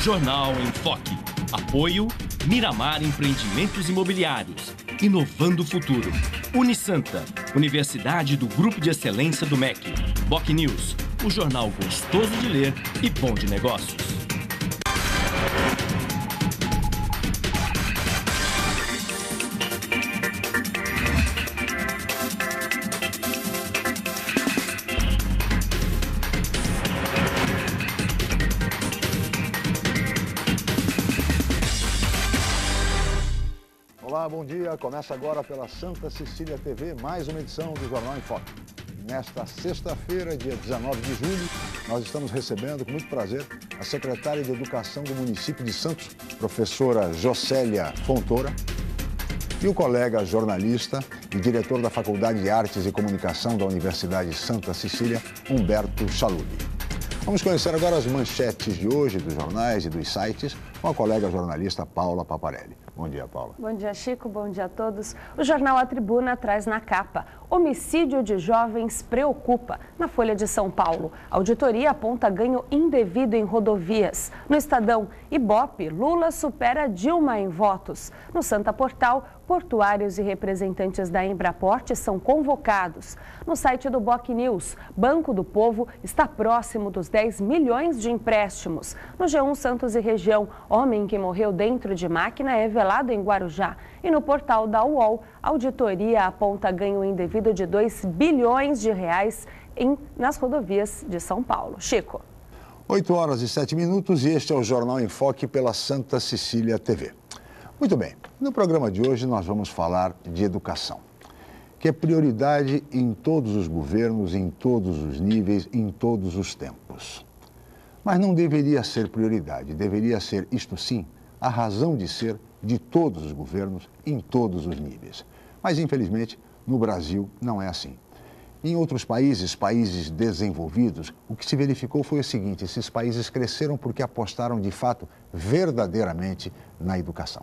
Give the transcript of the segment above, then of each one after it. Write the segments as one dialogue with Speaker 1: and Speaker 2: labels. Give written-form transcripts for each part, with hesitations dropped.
Speaker 1: Jornal em Foque. Apoio Miramar Empreendimentos Imobiliários. Inovando o futuro. Unisanta, Universidade do Grupo de Excelência do MEC. Boc News, o jornal gostoso de ler e bom de negócios.
Speaker 2: Olá, bom dia. Começa agora pela Santa Cecília TV, mais uma edição do Jornal em Foque. Nesta sexta-feira, dia 19 de julho, nós estamos recebendo com muito prazer a secretária de Educação do município de Santos, professora Jocélia Fontoura, e o colega jornalista e diretor da Faculdade de Artes e Comunicação da Universidade Santa Cecília, Humberto Chalubi. Vamos conhecer agora as manchetes de hoje dos jornais e dos sites com a colega jornalista Paula Paparelli. Bom dia, Paula.
Speaker 3: Bom dia, Chico. Bom dia a todos. O jornal A Tribuna traz na capa: homicídio de jovens preocupa. Na Folha de São Paulo, auditoria aponta ganho indevido em rodovias. No Estadão, Ibope, Lula supera Dilma em votos. No Santa Portal, portuários e representantes da Embraporte são convocados. No site do Boc News, Banco do Povo está próximo dos 10 milhões de empréstimos. No G1 Santos e Região, homem que morreu dentro de máquina é velado em Guarujá. E no portal da UOL, auditoria aponta ganho indevido de 2 bilhões de reais nas rodovias de São Paulo. Chico.
Speaker 2: 8 horas e 7 minutos e este é o Jornal em Foque pela Santa Cecília TV. Muito bem, no programa de hoje nós vamos falar de educação, que é prioridade em todos os governos, em todos os níveis, em todos os tempos. Mas não deveria ser prioridade, deveria ser, isto sim, a razão de ser de todos os governos, em todos os níveis. Mas, infelizmente, no Brasil não é assim. Em outros países, países desenvolvidos, o que se verificou foi o seguinte: esses países cresceram porque apostaram, de fato, verdadeiramente na educação.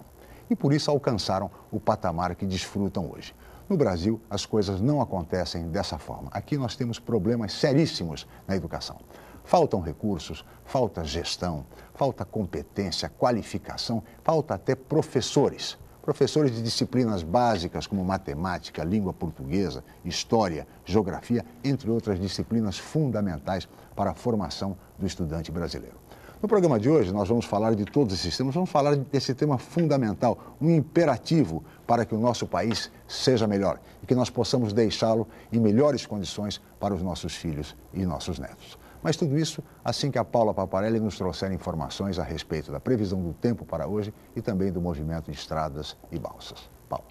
Speaker 2: E por isso alcançaram o patamar que desfrutam hoje. No Brasil, as coisas não acontecem dessa forma. Aqui nós temos problemas seríssimos na educação. Faltam recursos, falta gestão, falta competência, qualificação, falta até professores. Professores de disciplinas básicas como matemática, língua portuguesa, história, geografia, entre outras disciplinas fundamentais para a formação do estudante brasileiro. No programa de hoje, nós vamos falar de todos esses temas, vamos falar desse tema fundamental, um imperativo para que o nosso país seja melhor e que nós possamos deixá-lo em melhores condições para os nossos filhos e nossos netos. Mas tudo isso assim que a Paula Paparelli nos trouxer informações a respeito da previsão do tempo para hoje e também do movimento de estradas e balsas. Paula.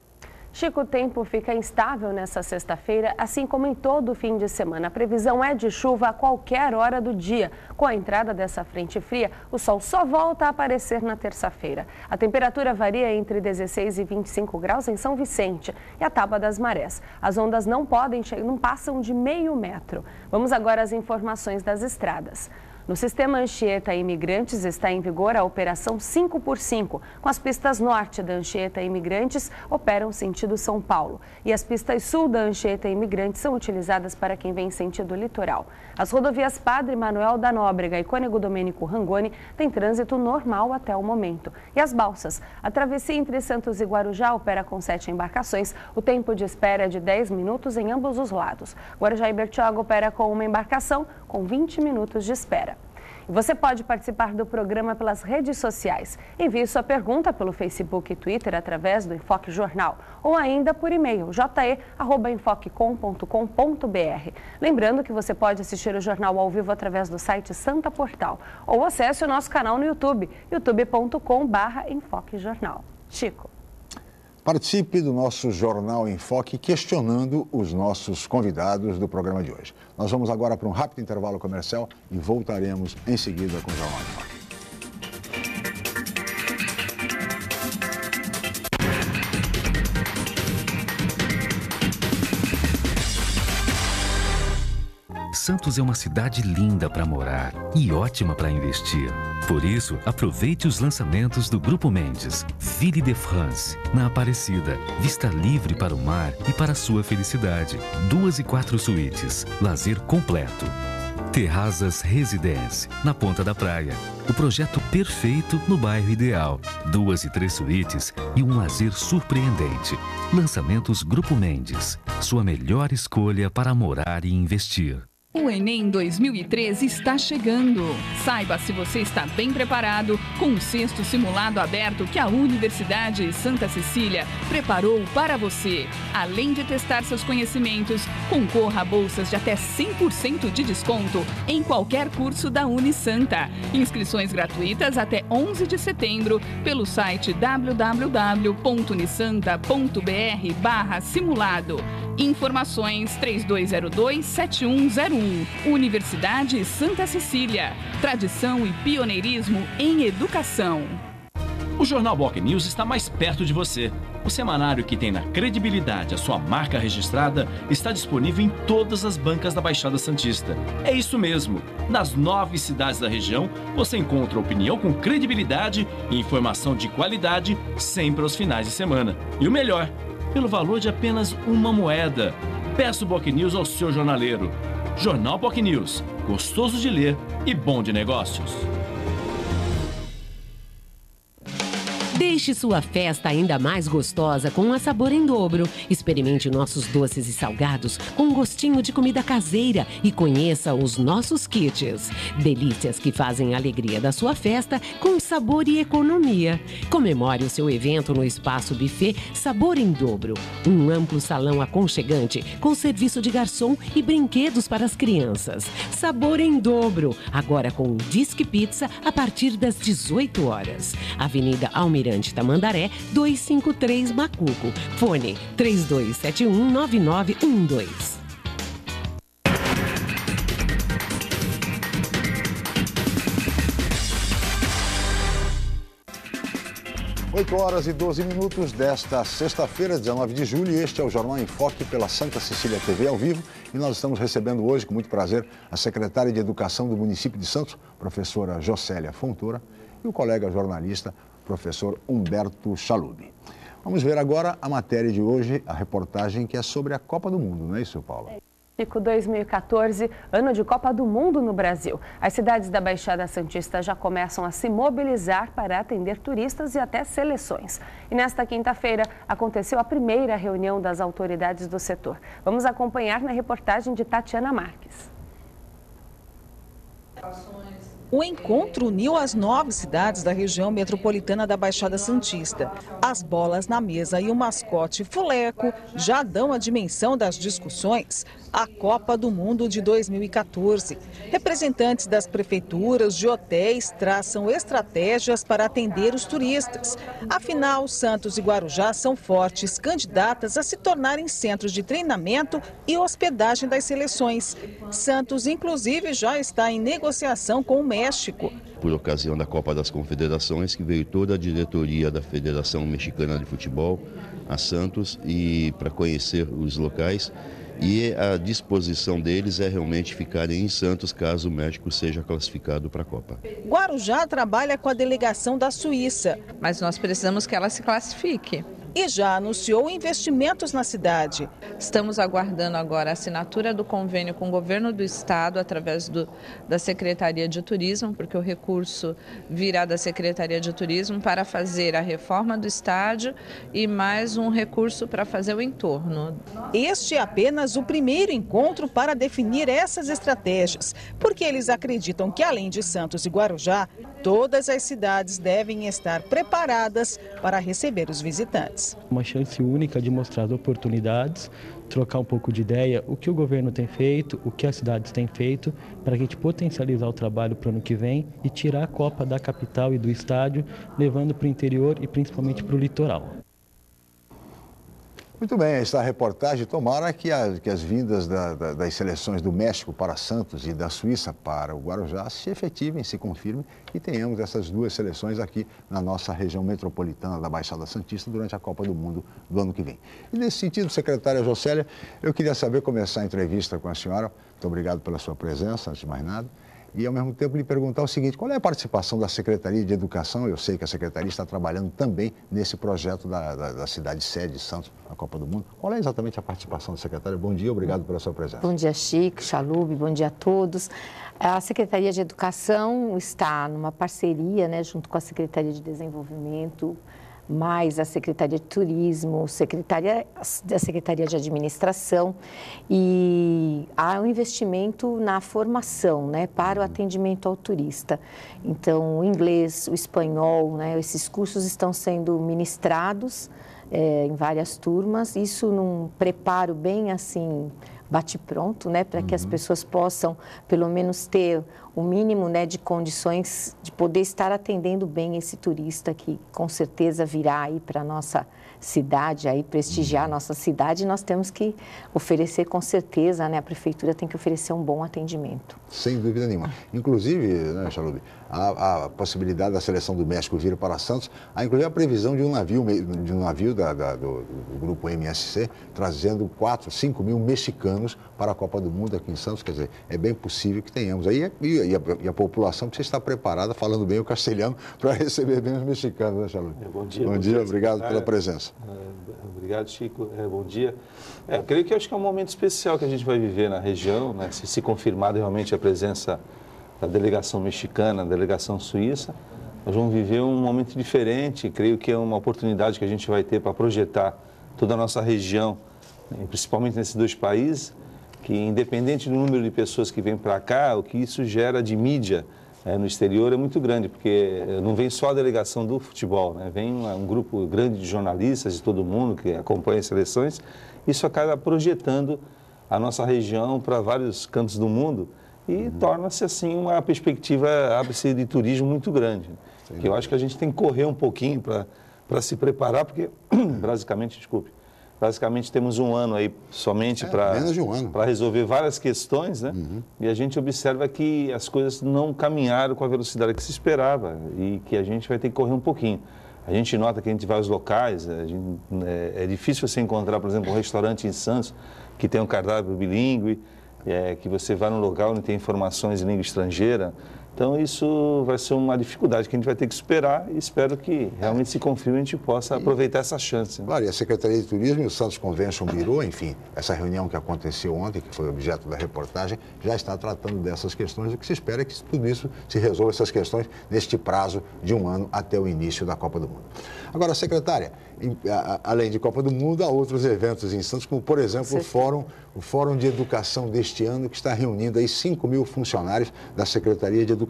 Speaker 3: Chico, o tempo fica instável nessa sexta-feira, assim como em todo o fim de semana. A previsão é de chuva a qualquer hora do dia. Com a entrada dessa frente fria, o sol só volta a aparecer na terça-feira. A temperatura varia entre 16 e 25 graus em São Vicente e a Tábua das Marés. As ondas não passam de meio metro. Vamos agora às informações das estradas. No sistema Anchieta Imigrantes está em vigor a Operação 5x5, com as pistas norte da Anchieta Imigrantes operam sentido São Paulo e as pistas sul da Anchieta Imigrantes são utilizadas para quem vem sentido litoral. As rodovias Padre Manuel da Nóbrega e Cônego Domênico Rangoni têm trânsito normal até o momento. E as balsas, a travessia entre Santos e Guarujá opera com 7 embarcações, o tempo de espera é de 10 minutos em ambos os lados. Guarujá e Bertioga opera com uma embarcação com 20 minutos de espera. Você pode participar do programa pelas redes sociais. Envie sua pergunta pelo Facebook e Twitter através do Enfoque Jornal ou ainda por e-mail je@enfoquecom.com.br. Lembrando que você pode assistir o jornal ao vivo através do site Santa Portal ou acesse o nosso canal no YouTube, youtube.com/enfoquejornal. Chico.
Speaker 2: Participe do nosso Jornal em Foque questionando os nossos convidados do programa de hoje. Nós vamos agora para um rápido intervalo comercial e voltaremos em seguida com o Jornal em Foque.
Speaker 4: Santos é uma cidade linda para morar e ótima para investir. Por isso, aproveite os lançamentos do Grupo Mendes. Ville de France, na Aparecida. Vista livre para o mar e para a sua felicidade. 2 e 4 suítes. Lazer completo. Terrazas Residence, na Ponta da Praia. O projeto perfeito no bairro ideal. 2 e 3 suítes e um lazer surpreendente. Lançamentos Grupo Mendes. Sua melhor escolha para morar e investir.
Speaker 5: O Enem 2013 está chegando. Saiba se você está bem preparado com um sexto simulado aberto que a Universidade Santa Cecília preparou para você. Além de testar seus conhecimentos, concorra a bolsas de até 100% de desconto em qualquer curso da Unisanta. Inscrições gratuitas até 11 de setembro pelo site www.unisanta.br/simulado. Informações 3202-7101. Universidade Santa Cecília. Tradição e pioneirismo em educação.
Speaker 1: O Jornal Boc News está mais perto de você. O semanário que tem na credibilidade a sua marca registrada está disponível em todas as bancas da Baixada Santista. É isso mesmo. Nas 9 cidades da região, você encontra opinião com credibilidade e informação de qualidade sempre aos finais de semana. E o melhor, pelo valor de apenas uma moeda. Peça o Boc News ao seu jornaleiro. Jornal Boc News, gostoso de ler e bom de negócios.
Speaker 6: Deixe sua festa ainda mais gostosa com a Sabor em Dobro. Experimente nossos doces e salgados com gostinho de comida caseira e conheça os nossos kits. Delícias que fazem a alegria da sua festa com sabor e economia. Comemore o seu evento no Espaço Buffet Sabor em Dobro. Um amplo salão aconchegante com serviço de garçom e brinquedos para as crianças. Sabor em Dobro, agora com Disque Pizza a partir das 18 horas. Avenida Almirante Tamandaré, 253 Macuco. Fone 32719912.
Speaker 2: 8 horas e 12 minutos desta sexta-feira, 19 de julho, e este é o Jornal em Foque pela Santa Cecília TV ao vivo. E nós estamos recebendo hoje, com muito prazer, a secretária de Educação do município de Santos, professora Jocélia Fontoura, e o colega jornalista, professor Humberto Chalub. Vamos ver agora a matéria de hoje, a reportagem que é sobre a Copa do Mundo, não é isso, Paula?
Speaker 3: 2014, ano de Copa do Mundo no Brasil. As cidades da Baixada Santista já começam a se mobilizar para atender turistas e até seleções. E nesta quinta-feira aconteceu a primeira reunião das autoridades do setor. Vamos acompanhar na reportagem de Tatiana Marques.
Speaker 7: O encontro uniu as 9 cidades da região metropolitana da Baixada Santista. As bolas na mesa e o mascote Fuleco já dão a dimensão das discussões. A Copa do Mundo de 2014. Representantes das prefeituras, de hotéis, traçam estratégias para atender os turistas. Afinal, Santos e Guarujá são fortes candidatas a se tornarem centros de treinamento e hospedagem das seleções. Santos, inclusive, já está em negociação com o México.
Speaker 8: Por ocasião da Copa das Confederações, que veio toda a diretoria da Federação Mexicana de Futebol a Santos e para conhecer os locais. E a disposição deles é realmente ficarem em Santos caso o México seja classificado para a Copa.
Speaker 7: Guarujá trabalha com a delegação da Suíça.
Speaker 9: Mas nós precisamos que ela se classifique.
Speaker 7: E já anunciou investimentos na cidade.
Speaker 9: Estamos aguardando agora a assinatura do convênio com o governo do estado através da Secretaria de Turismo, porque o recurso virá da Secretaria de Turismo para fazer a reforma do estádio e mais um recurso para fazer o entorno.
Speaker 7: Este é apenas o primeiro encontro para definir essas estratégias, porque eles acreditam que, além de Santos e Guarujá, todas as cidades devem estar preparadas para receber os visitantes.
Speaker 10: Uma chance única de mostrar as oportunidades, trocar um pouco de ideia, o que o governo tem feito, o que as cidades têm feito, para a gente potencializar o trabalho para o ano que vem e tirar a Copa da capital e do estádio, levando para o interior e principalmente para o litoral.
Speaker 2: Muito bem, esta reportagem, tomara que as vindas das seleções do México para Santos e da Suíça para o Guarujá se efetivem, se confirmem e tenhamos essas duas seleções aqui na nossa região metropolitana da Baixada Santista durante a Copa do Mundo do ano que vem. E nesse sentido, secretária Jocélia, eu queria saber, começar a entrevista com a senhora, muito obrigado pela sua presença, antes de mais nada, e, ao mesmo tempo, lhe perguntar o seguinte: qual é a participação da Secretaria de Educação? Eu sei que a Secretaria está trabalhando também nesse projeto da cidade sede de Santos, na Copa do Mundo. Qual é exatamente a participação da Secretaria? Bom dia, obrigado pela sua presença.
Speaker 11: Bom dia, Chico, Chalub, bom dia a todos. A Secretaria de Educação está numa parceria, né, junto com a Secretaria de Desenvolvimento, mais a Secretaria de Turismo, a Secretaria de Administração, e há um investimento na formação, né, para o atendimento ao turista. Então, o inglês, o espanhol, né, esses cursos estão sendo ministrados em várias turmas, isso num preparo bem assim, bate-pronto, né, para que as pessoas possam, pelo menos, ter o mínimo, né, de condições de poder estar atendendo bem esse turista que, com certeza, virá aí para a nossa cidade, aí prestigiar a nossa cidade, e nós temos que oferecer, com certeza, né, a Prefeitura tem que oferecer um bom atendimento.
Speaker 2: Sem dúvida nenhuma. Inclusive, né, Chalub, a possibilidade da seleção do México vir para Santos, há inclusive a previsão de um navio do grupo MSC, trazendo 4, 5 mil mexicanos para a Copa do Mundo aqui em Santos. Quer dizer, é bem possível que tenhamos aí, e a população precisa estar preparada, falando bem o castelhano, para receber bem os mexicanos, né, Chalub?
Speaker 12: Bom dia.
Speaker 2: Bom dia, obrigado pela presença.
Speaker 12: Obrigado, Chico. Bom dia. Eu creio que acho que é um momento especial que a gente vai viver na região, né? Se confirmada realmente a presença da delegação mexicana, da delegação suíça, nós vamos viver um momento diferente. Creio que é uma oportunidade que a gente vai ter para projetar toda a nossa região, principalmente nesses dois países, que independente do número de pessoas que vêm para cá, o que isso gera de mídia no exterior é muito grande, porque não vem só a delegação do futebol, né? Vem um grupo grande de jornalistas de todo mundo que acompanha as seleções. Isso acaba projetando a nossa região para vários cantos do mundo e torna-se assim uma perspectiva, abre-se, de turismo muito grande. Que eu acho que a gente tem que correr um pouquinho para se preparar, porque basicamente temos um ano aí somente para resolver várias questões, né? E a gente observa que as coisas não caminharam com a velocidade que se esperava e que a gente vai ter que correr um pouquinho. A gente nota que a gente vai aos locais, é difícil você encontrar, por exemplo, um restaurante em Santos que tem um cardápio bilíngue, que você vai num local onde tem informações em língua estrangeira. Então, isso vai ser uma dificuldade que a gente vai ter que esperar e espero que realmente se confirme e a gente possa aproveitar essa chance.
Speaker 2: Claro, e a Secretaria de Turismo e o Santos Convention Bureau, enfim, essa reunião que aconteceu ontem, que foi objeto da reportagem, já está tratando dessas questões. O que se espera é que tudo isso se resolva, essas questões, neste prazo de um ano até o início da Copa do Mundo. Agora, secretária, além de Copa do Mundo, há outros eventos em Santos, como, por exemplo, o Fórum de Educação deste ano, que está reunindo aí 5 mil funcionários da Secretaria de Educação.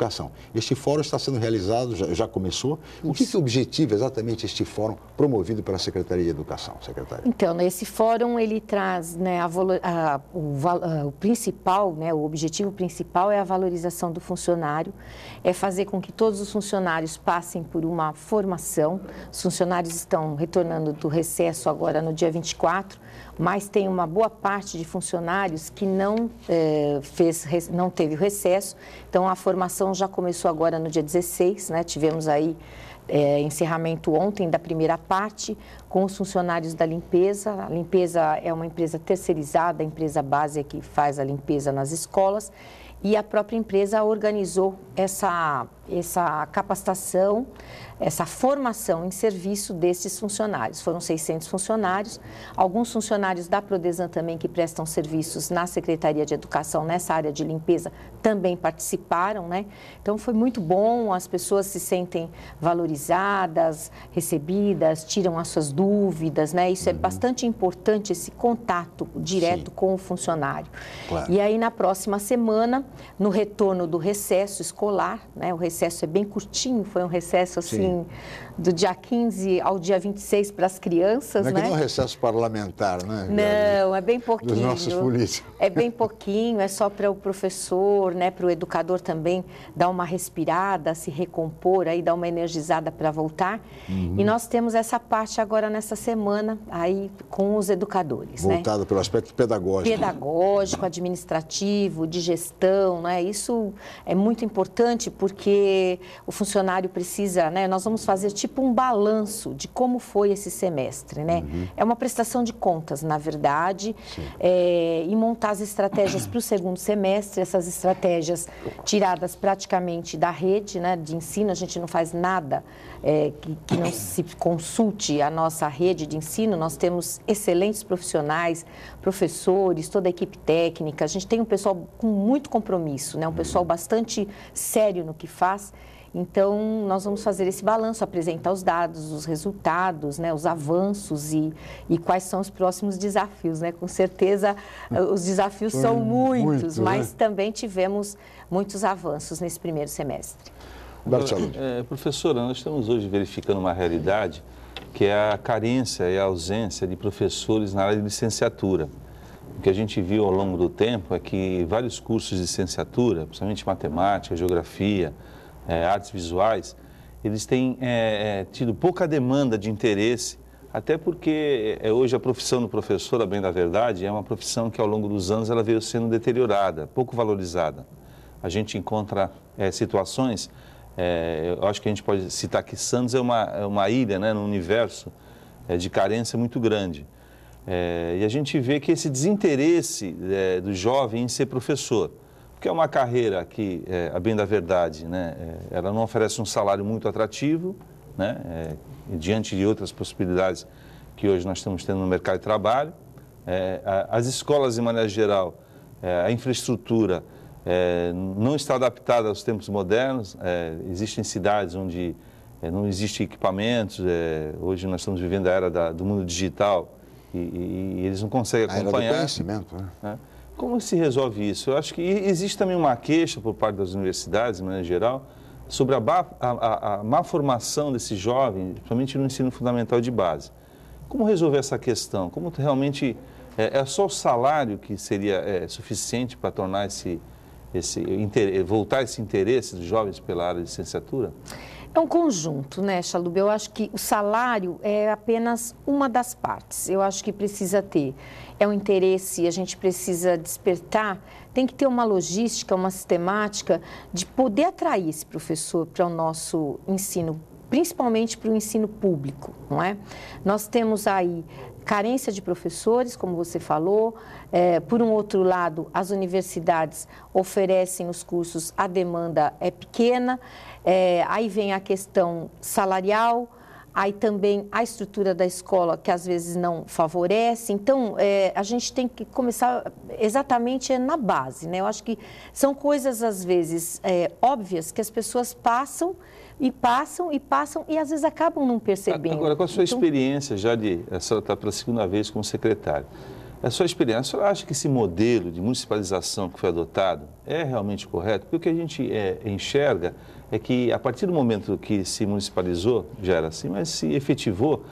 Speaker 2: Este fórum está sendo realizado, já começou. O que objetiva exatamente este fórum promovido pela Secretaria de Educação, secretária?
Speaker 11: Então, esse fórum, ele traz, né, o principal, né, o objetivo principal é a valorização do funcionário, é fazer com que todos os funcionários passem por uma formação. Os funcionários estão retornando do recesso agora no dia 24, mas tem uma boa parte de funcionários que não teve o recesso. Então, a formação já começou agora no dia 16, né? Tivemos aí encerramento ontem da primeira parte com os funcionários da limpeza. A limpeza é uma empresa terceirizada, a empresa base é que faz a limpeza nas escolas. E a própria empresa organizou essa capacitação, essa formação em serviço desses funcionários. Foram 600 funcionários, alguns funcionários da Prodesan também que prestam serviços na Secretaria de Educação nessa área de limpeza também participaram, né? Então foi muito bom, as pessoas se sentem valorizadas, recebidas, tiram as suas dúvidas, né? Isso é bastante importante, esse contato direto com o funcionário. Claro. E aí na próxima semana, no retorno do recesso escolar, né? O recesso é bem curtinho, foi um recesso assim, do dia 15 ao dia 26 para as crianças, né?
Speaker 2: Não é que não é um recesso parlamentar, né?
Speaker 11: Não, é bem pouquinho.
Speaker 2: Dos nossos políticos.
Speaker 11: É bem pouquinho, é só para o professor, né? Para o educador também dar uma respirada, se recompor, aí dar uma energizada para voltar. E nós temos essa parte agora nessa semana aí com os educadores,
Speaker 2: voltado, né? Pelo aspecto pedagógico.
Speaker 11: Pedagógico, administrativo, de gestão, né? Isso é muito importante porque porque o funcionário precisa, né? Nós vamos fazer tipo um balanço de como foi esse semestre, né? É uma prestação de contas, na verdade, e montar as estratégias para o segundo semestre, essas estratégias tiradas praticamente da rede, né, de ensino. A gente não faz nada que não se consulte a nossa rede de ensino. Nós temos excelentes profissionais, professores, toda a equipe técnica. A gente tem um pessoal com muito compromisso, né? Um pessoal bastante sério no que faz. Então, nós vamos fazer esse balanço, apresentar os dados, os resultados, né, os avanços e quais são os próximos desafios, né? Com certeza, os desafios são muitos, mas também tivemos muitos avanços nesse primeiro semestre.
Speaker 12: Professora, nós estamos hoje verificando uma realidade que é a carência e a ausência de professores na área de licenciatura. O que a gente viu ao longo do tempo é que vários cursos de licenciatura, principalmente matemática, geografia, artes visuais, eles têm tido pouca demanda de interesse, até porque hoje a profissão do professor, a bem da verdade, é uma profissão que ao longo dos anos ela veio sendo deteriorada, pouco valorizada. A gente encontra situações, eu acho que a gente pode citar que Santos é uma ilha, né, no universo de carência muito grande. E a gente vê que esse desinteresse do jovem em ser professor, porque é uma carreira que, a bem da verdade, né, ela não oferece um salário muito atrativo, né, diante de outras possibilidades que hoje nós estamos tendo no mercado de trabalho. As escolas, de maneira geral, a infraestrutura não está adaptada aos tempos modernos. Existem cidades onde não existem equipamentos. Hoje nós estamos vivendo a era do mundo digital e eles não conseguem acompanhar. A era do
Speaker 2: conhecimento, né?
Speaker 12: Como se resolve isso? Eu acho que existe também uma queixa por parte das universidades, de maneira geral, sobre a má formação desses jovens, principalmente no ensino fundamental de base. Como resolver essa questão? Como realmente é só o salário que seria suficiente para tornar voltar esse interesse dos jovens pela área de licenciatura?
Speaker 11: É um conjunto, né, Chalub? Eu acho que o salário é apenas uma das partes. Eu acho que precisa ter. É um interesse, a gente precisa despertar, tem que ter uma logística, uma sistemática de poder atrair esse professor para o nosso ensino, principalmente para o ensino público, não é? Nós temos aí carência de professores, como você falou. Por um outro lado, as universidades oferecem os cursos, a demanda é pequena. Aí vem a questão salarial, aí também a estrutura da escola, que às vezes não favorece. Então, a gente tem que começar exatamente na base, né? Eu acho que são coisas, às vezes, óbvias, que as pessoas passam e às vezes acabam não percebendo.
Speaker 12: Agora, com a sua experiência, a senhora está pela segunda vez como secretária, a sua experiência, a senhora acha que esse modelo de municipalização que foi adotado é realmente correto? Porque o que a gente enxerga é que, a partir do momento que se municipalizou, já era assim, mas se efetivou,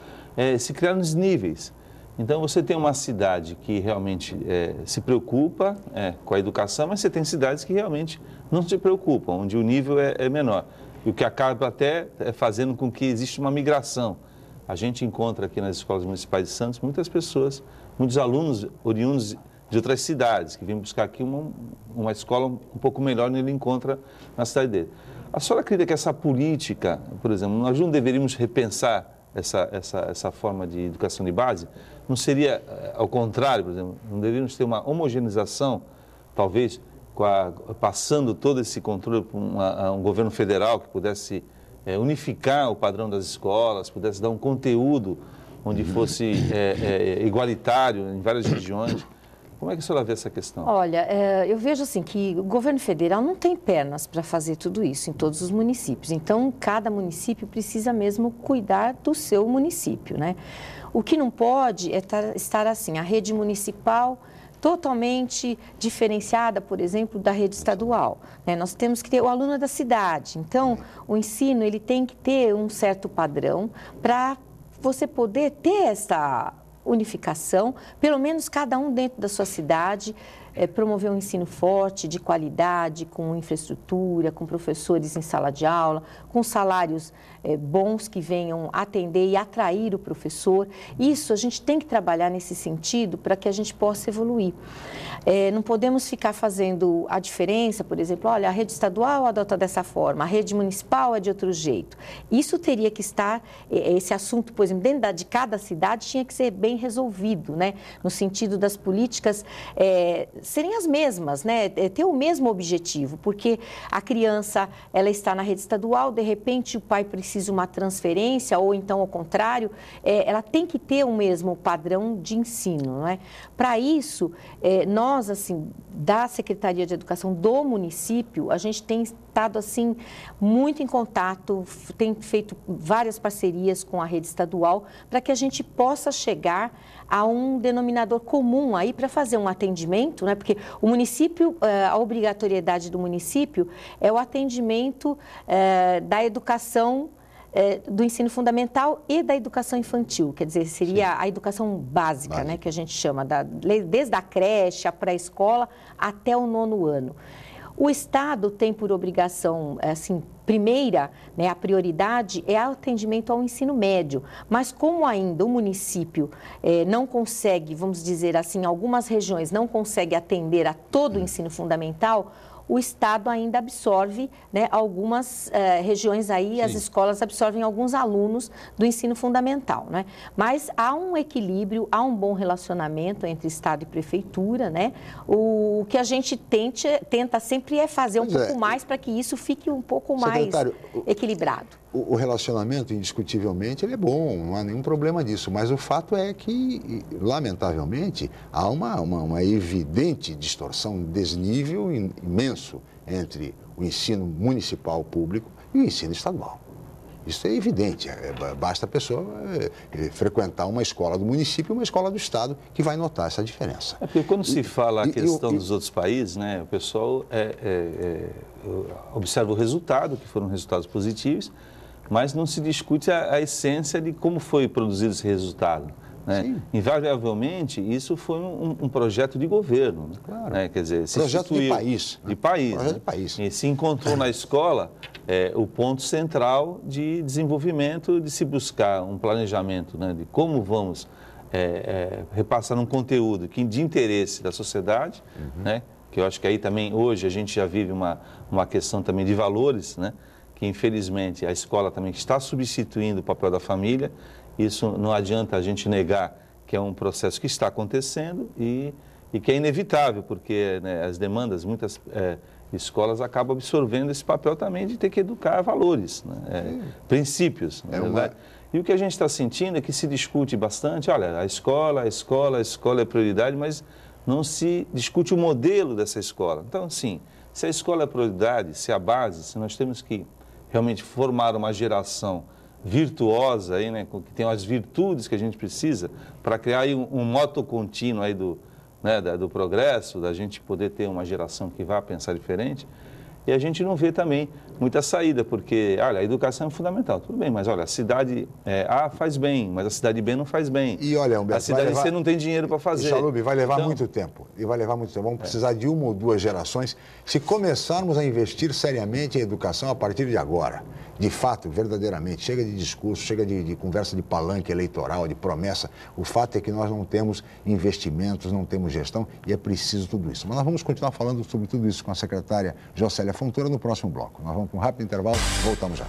Speaker 12: se criaram os níveis. Então, você tem uma cidade que realmente se preocupa com a educação, mas você tem cidades que realmente não se preocupam, onde o nível é menor. E o que acaba até fazendo com que exista uma migração. A gente encontra aqui nas escolas municipais de Santos muitas pessoas, muitos alunos oriundos de outras cidades, que vêm buscar aqui uma escola um pouco melhor do que ele encontra na cidade dele. A senhora acredita que essa política, por exemplo, nós não deveríamos repensar essa forma de educação de base? Não seria, ao contrário, por exemplo, não deveríamos ter uma homogeneização, talvez, passando todo esse controle para um governo federal que pudesse unificar o padrão das escolas, pudesse dar um conteúdo onde fosse igualitário em várias regiões? Como é que a senhora vê essa questão?
Speaker 11: Olha, eu vejo assim que o governo federal não tem pernas para fazer tudo isso em todos os municípios. Então, cada município precisa mesmo cuidar do seu município, né? O que não pode é estar assim, a rede municipal totalmente diferenciada, por exemplo, da rede estadual, né? Nós temos que ter o aluno da cidade. Então, o ensino ele tem que ter um certo padrão para você poder ter essa unificação, pelo menos cada um dentro da sua cidade, promover um ensino forte, de qualidade, com infraestrutura, com professores em sala de aula, com salários bons que venham atender e atrair o professor. Isso a gente tem que trabalhar nesse sentido para que a gente possa evoluir. Não podemos ficar fazendo a diferença, por exemplo, olha, a rede estadual adota dessa forma, a rede municipal é de outro jeito. Isso teria que estar, esse assunto, por exemplo, dentro de cada cidade tinha que ser bem resolvido, né? No sentido das políticas serem as mesmas, né? Ter o mesmo objetivo, porque a criança, ela está na rede estadual, de repente o pai precisa uma transferência, ou então ao contrário, ela tem que ter o mesmo padrão de ensino, não é? Para isso, nós, assim, da Secretaria de Educação do município, a gente tem estado, assim, muito em contato, tem feito várias parcerias com a rede estadual para que a gente possa chegar a um denominador comum aí para fazer um atendimento, né? Porque o município, a obrigatoriedade do município é o atendimento da educação do ensino fundamental e da educação infantil, quer dizer, seria a educação básica, né, que a gente chama, desde a creche, a pré-escola até o 9º ano. O Estado tem por obrigação, assim, primeira, né, a prioridade é o atendimento ao ensino médio, mas como ainda o município não consegue, vamos dizer assim, algumas regiões não consegue atender a todo o ensino fundamental, o Estado ainda absorve, né, algumas regiões aí, Sim. As escolas absorvem alguns alunos do ensino fundamental, né? Mas há um equilíbrio, há um bom relacionamento entre Estado e Prefeitura, né? O que a gente tenta sempre é fazer um pouco mais para que isso fique um pouco mais equilibrado.
Speaker 2: O relacionamento, indiscutivelmente, ele é bom, não há nenhum problema disso, mas o fato é que, lamentavelmente, há uma evidente distorção, desnível imenso entre o ensino municipal público e o ensino estadual. Isso é evidente, basta a pessoa frequentar uma escola do município e uma escola do estado que vai notar essa diferença.
Speaker 12: Porque quando se fala a questão dos outros países, né, o pessoal observa o resultado, que foram resultados positivos, mas não se discute a essência de como foi produzido esse resultado. Né? Invariavelmente, isso foi um projeto de governo. Claro. Né? Quer dizer, se
Speaker 2: projeto de país.
Speaker 12: De país.
Speaker 2: Projeto
Speaker 12: né?
Speaker 2: de país.
Speaker 12: E se encontrou na escola o ponto central de desenvolvimento, de se buscar um planejamento, né? De como vamos repassar um conteúdo de interesse da sociedade, né? Que eu acho que aí também, hoje, a gente já vive uma questão também de valores, né? Que infelizmente a escola também está substituindo o papel da família. Isso não adianta a gente negar que é um processo que está acontecendo e que é inevitável, porque né, as demandas, muitas escolas acabam absorvendo esse papel também de ter que educar valores, né? Princípios, na verdade. E o que a gente está sentindo é que se discute bastante, olha, a escola é prioridade, mas não se discute o modelo dessa escola. Então, assim, se a escola é prioridade, se a base, se nós temos que realmente formar uma geração virtuosa, aí, né, que tem as virtudes que a gente precisa para criar aí um moto contínuo aí do progresso, da gente poder ter uma geração que vá pensar diferente. E a gente não vê também muita saída, porque, olha, a educação é fundamental, tudo bem, mas olha, a cidade A faz bem, mas a cidade B não faz bem.
Speaker 2: E olha, Humberto,
Speaker 12: a cidade C não tem dinheiro para fazer.
Speaker 2: Salub, vai levar muito tempo, Vamos precisar de 1 ou 2 gerações se começarmos a investir seriamente em educação a partir de agora. De fato, verdadeiramente, chega de discurso, chega de conversa de palanque eleitoral, de promessa. O fato é que nós não temos investimentos, não temos gestão e é preciso tudo isso. Mas nós vamos continuar falando sobre tudo isso com a secretária Jocélia Fontoura no próximo bloco. Nós vamos com um rápido intervalo, voltamos já.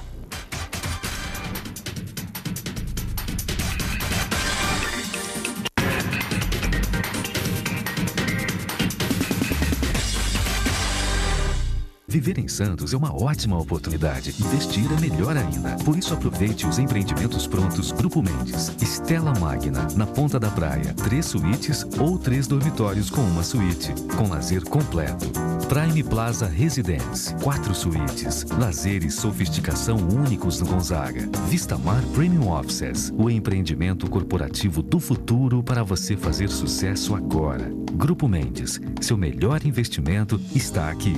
Speaker 4: Viver em Santos é uma ótima oportunidade. Investir é melhor ainda. Por isso, aproveite os empreendimentos prontos Grupo Mendes. Stella Magna, na Ponta da Praia. 3 suítes ou 3 dormitórios com uma suíte. Com lazer completo. Prime Plaza Residence. 4 suítes. Lazer e sofisticação únicos no Gonzaga. Vistamar Premium Offices. O empreendimento corporativo do futuro para você fazer sucesso agora. Grupo Mendes. Seu melhor investimento está aqui.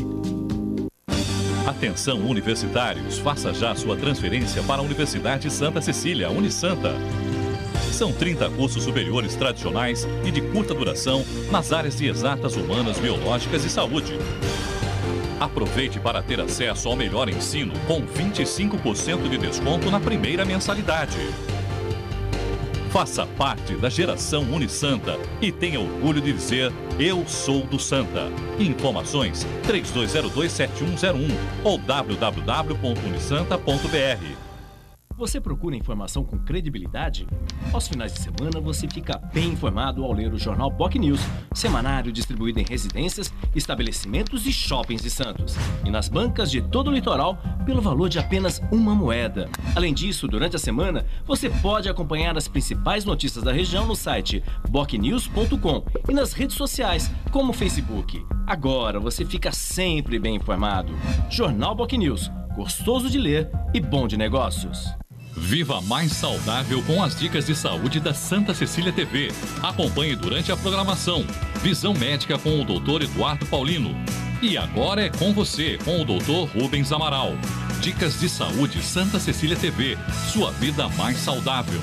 Speaker 13: Atenção universitários, faça já sua transferência para a Universidade Santa Cecília, Unisanta. São 30 cursos superiores tradicionais e de curta duração nas áreas de exatas, humanas, biológicas e saúde. Aproveite para ter acesso ao melhor ensino com 25% de desconto na primeira mensalidade. Faça parte da geração Unisanta e tenha orgulho de dizer: eu sou do Santa. Informações 32027101 ou www.unisanta.br.
Speaker 1: Você procura informação com credibilidade? Aos finais de semana você fica bem informado ao ler o jornal POC News, semanário distribuído em residências, estabelecimentos e shoppings de Santos. E nas bancas de todo o litoral, pelo valor de apenas uma moeda. Além disso, durante a semana, você pode acompanhar as principais notícias da região no site bocnews.com e nas redes sociais, como o Facebook. Agora você fica sempre bem informado. Jornal POC News, gostoso de ler e bom de negócios.
Speaker 13: Viva mais saudável com as dicas de saúde da Santa Cecília TV. Acompanhe durante a programação. Visão médica com o Dr. Eduardo Paulino. E agora é com você, com o Dr. Rubens Amaral. Dicas de saúde Santa Cecília TV. Sua vida mais saudável.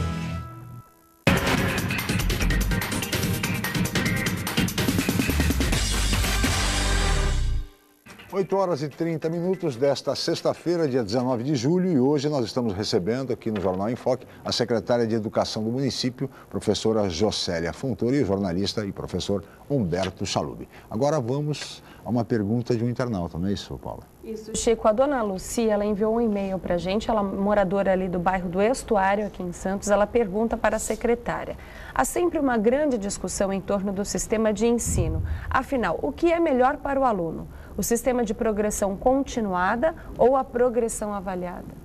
Speaker 2: 8h30 desta sexta-feira, dia 19 de julho, e hoje nós estamos recebendo aqui no Jornal em Foque a secretária de Educação do município, professora Jocélia Fontoura, e o jornalista e professor Humberto Chalub. Agora vamos a uma pergunta de um internauta, não é isso, Paula?
Speaker 3: Isso, Chico. A dona Lucia, ela enviou um e-mail para a gente, ela é moradora ali do bairro do Estuário, aqui em Santos, ela pergunta para a secretária. Há sempre uma grande discussão em torno do sistema de ensino. Afinal, o que é melhor para o aluno? O sistema de progressão continuada ou a progressão avaliada?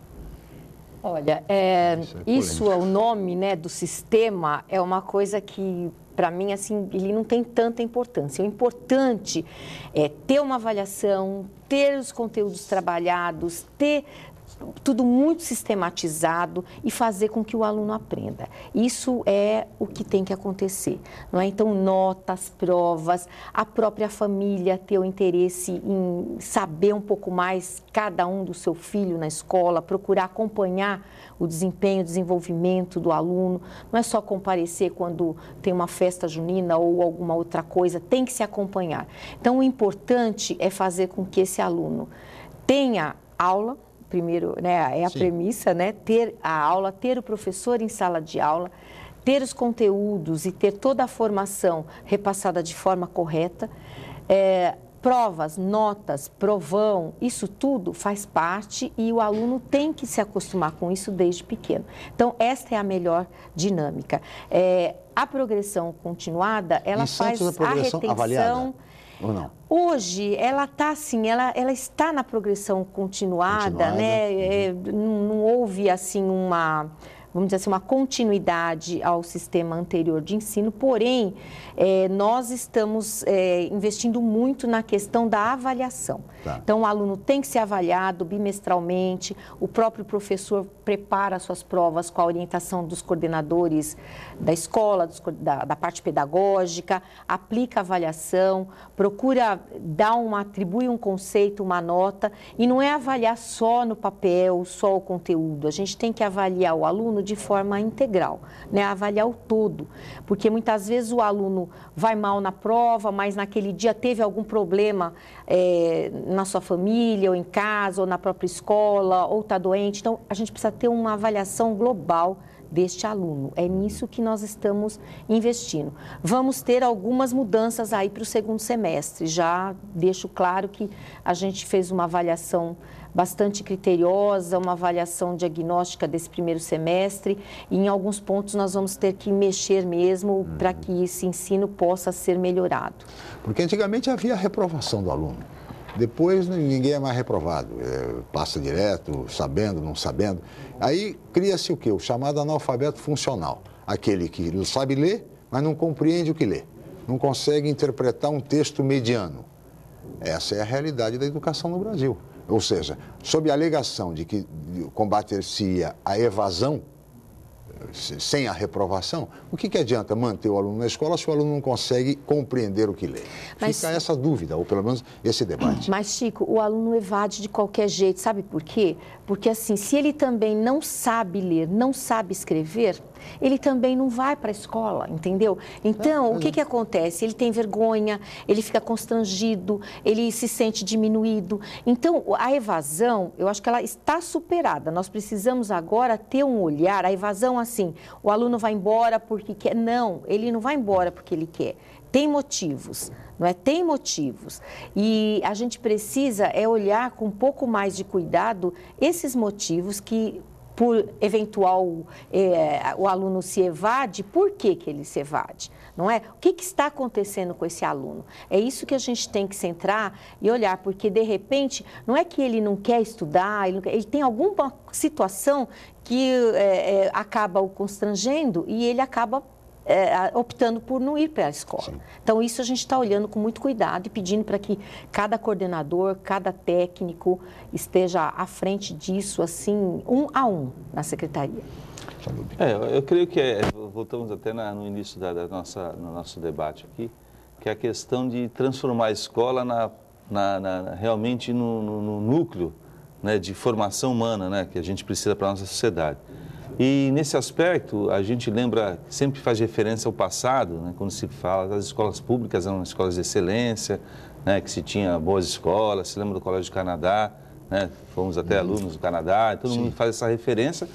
Speaker 11: Olha, isso é o nome, né, do sistema, é uma coisa que, para mim, assim, ele não tem tanta importância. O importante é ter uma avaliação, ter os conteúdos trabalhados, ter tudo muito sistematizado e fazer com que o aluno aprenda. Isso é o que tem que acontecer, não é? Então, notas, provas, a própria família ter o interesse em saber um pouco mais cada um do seu filho na escola, procurar acompanhar o desempenho, o desenvolvimento do aluno. Não é só comparecer quando tem uma festa junina ou alguma outra coisa, tem que se acompanhar. Então, o importante é fazer com que esse aluno tenha aula. Primeiro, né, é a premissa, né, ter a aula, ter o professor em sala de aula, ter os conteúdos e ter toda a formação repassada de forma correta. Provas, notas, provão, isso tudo faz parte e o aluno tem que se acostumar com isso desde pequeno. Então, esta é a melhor dinâmica. A progressão continuada, ela faz a retenção... Avaliada. Ou não? Hoje, ela está assim, ela está na progressão continuada, né? Não houve, assim, vamos dizer assim, uma continuidade ao sistema anterior de ensino, porém, nós estamos investindo muito na questão da avaliação. Tá. Então, o aluno tem que ser avaliado bimestralmente, o próprio professor prepara suas provas com a orientação dos coordenadores da escola, da parte pedagógica, aplica a avaliação, procura atribui um conceito, uma nota, e não é avaliar só no papel, só o conteúdo. A gente tem que avaliar o aluno de forma integral, né? Avaliar o todo, porque muitas vezes o aluno vai mal na prova, mas naquele dia teve algum problema na sua família, ou em casa, ou na própria escola, ou está doente. Então, a gente precisa ter uma avaliação global deste aluno. É nisso que nós estamos investindo. Vamos ter algumas mudanças aí para o segundo semestre. Já deixo claro que a gente fez uma avaliação bastante criteriosa, uma avaliação diagnóstica desse primeiro semestre, e em alguns pontos nós vamos ter que mexer mesmo para que esse ensino possa ser melhorado.
Speaker 2: Porque antigamente havia a reprovação do aluno. Depois ninguém é mais reprovado, passa direto, sabendo, não sabendo. Aí cria-se o quê? O chamado analfabeto funcional. Aquele que sabe ler, mas não compreende o que lê. Não consegue interpretar um texto mediano. Essa é a realidade da educação no Brasil. Ou seja, sob a alegação de que combater-se-ia a evasão, sem a reprovação, o que adianta manter o aluno na escola se o aluno não consegue compreender o que lê? Fica essa dúvida, ou pelo menos esse debate.
Speaker 11: Mas, Chico, o aluno evade de qualquer jeito, sabe por quê? Porque, assim, se ele também não sabe ler, não sabe escrever, ele também não vai para a escola, entendeu? Então, o que acontece? Ele tem vergonha, ele fica constrangido, ele se sente diminuído. Então, a evasão, eu acho que ela está superada. Nós precisamos agora ter um olhar, a evasão assim, o aluno vai embora porque quer. Não, ele não vai embora porque ele quer. Tem motivos, não é? Tem motivos. E a gente precisa olhar com um pouco mais de cuidado esses motivos que, por eventual, o aluno se evade, por que ele se evade? Não é? O que está acontecendo com esse aluno? É isso que a gente tem que centrar e olhar, porque, de repente, não é que ele não quer estudar, ele tem alguma situação que acaba o constrangendo e ele acaba optando por não ir para a escola. Sim. Então, isso a gente está olhando com muito cuidado e pedindo para que cada coordenador, cada técnico esteja à frente disso, assim, um a um, na secretaria.
Speaker 12: Eu creio que voltamos até no início do nosso debate aqui, que é a questão de transformar a escola realmente no núcleo, né, de formação humana, né, que a gente precisa para a nossa sociedade. E nesse aspecto, a gente sempre faz referência ao passado, né, quando se fala das escolas públicas, eram escolas de excelência, né, que se tinha boas escolas, se lembra do Colégio do Canadá, né, fomos até alunos do Canadá, todo mundo faz essa referência.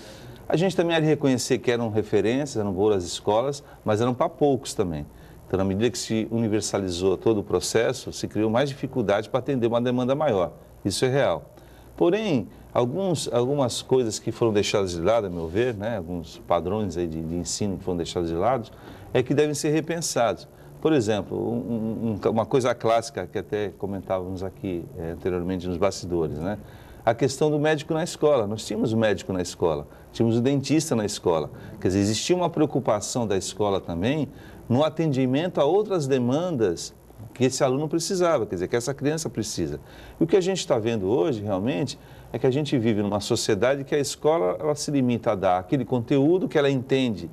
Speaker 12: A gente também há de reconhecer que eram referências, eram boas escolas, mas eram para poucos também. Então, na medida que se universalizou todo o processo, se criou mais dificuldade para atender uma demanda maior. Isso é real. Porém, algumas coisas que foram deixadas de lado, a meu ver, né, alguns padrões aí de ensino que foram deixados de lado, é que devem ser repensados. Por exemplo, uma coisa clássica que até comentávamos aqui anteriormente nos bastidores, né? A questão do médico na escola. Nós tínhamos o médico na escola, tínhamos o dentista na escola. Quer dizer, existia uma preocupação da escola também no atendimento a outras demandas que esse aluno precisava, quer dizer, que essa criança precisa. E o que a gente está vendo hoje, realmente, é que a gente vive numa sociedade que a escola ela se limita a dar aquele conteúdo que ela entende,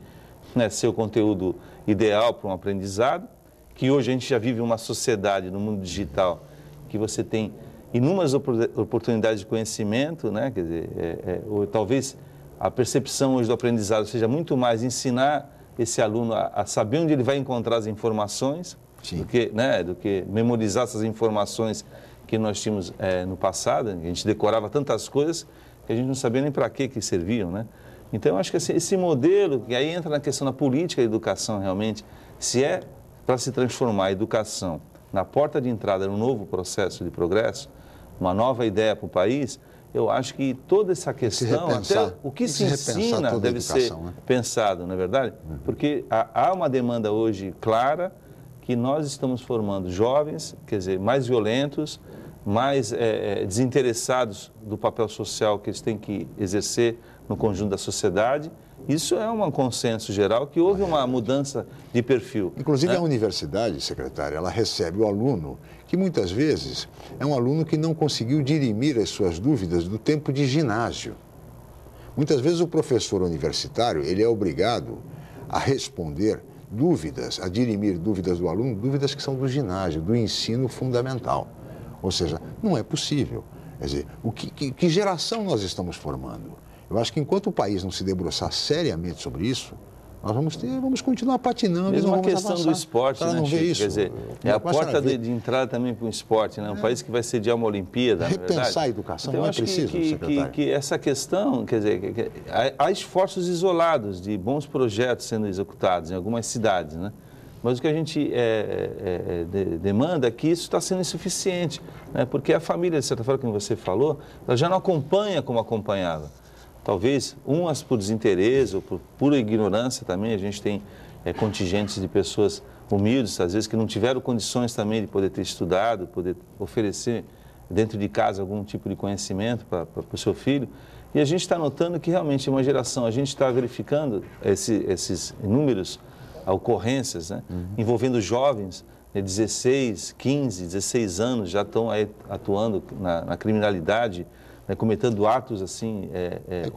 Speaker 12: né, ser o conteúdo ideal para um aprendizado, que hoje a gente já vive uma sociedade no mundo digital que você tem inúmeras oportunidades de conhecimento, né, quer dizer, ou talvez a percepção hoje do aprendizado seja muito mais ensinar esse aluno a saber onde ele vai encontrar as informações, do que memorizar essas informações que nós tínhamos no passado. A gente decorava tantas coisas que a gente não sabia nem para que serviam, né? Então, eu acho que esse modelo, que aí entra na questão da política da educação realmente, se é para se transformar a educação na porta de entrada no novo processo de progresso, uma nova ideia para o país, eu acho que toda essa questão, até o que se ensina deve ser pensado, não é verdade? Porque há uma demanda hoje clara que nós estamos formando jovens, quer dizer, mais violentos, mais desinteressados do papel social que eles têm que exercer no conjunto da sociedade. Isso é um consenso geral que houve uma mudança de perfil.
Speaker 2: Inclusive,
Speaker 12: né?
Speaker 2: A universidade, secretária, ela recebe o aluno que muitas vezes é um aluno que não conseguiu dirimir as suas dúvidas do tempo de ginásio. Muitas vezes o professor universitário, ele é obrigado a responder dúvidas, a dirimir dúvidas do aluno, dúvidas que são do ginásio, do ensino fundamental. Ou seja, não é possível. Quer dizer, que geração nós estamos formando? Eu acho que enquanto o país não se debruçar seriamente sobre isso, nós vamos continuar patinando.
Speaker 12: Mesmo a questão do esporte, né, Chico? Quer dizer, é a porta de entrada também para o esporte, né? Um país que vai sediar uma Olimpíada,
Speaker 2: repensar a educação,
Speaker 12: então,
Speaker 2: não é preciso, secretário.
Speaker 12: Que essa questão, quer dizer, há esforços isolados de bons projetos sendo executados em algumas cidades, né? Mas o que a gente demanda é que isso está sendo insuficiente, né? Porque a família, de certa forma, como você falou, ela já não acompanha como acompanhava. Talvez, umas por desinteresse ou por pura ignorância também, a gente tem contingentes de pessoas humildes, às vezes que não tiveram condições também de poder ter estudado, poder oferecer dentro de casa algum tipo de conhecimento para o seu filho. E a gente está notando que realmente uma geração, a gente está verificando esses inúmeros ocorrências, né, envolvendo jovens de 16, 15, 16 anos, já estão aí atuando na criminalidade, né, cometendo atos assim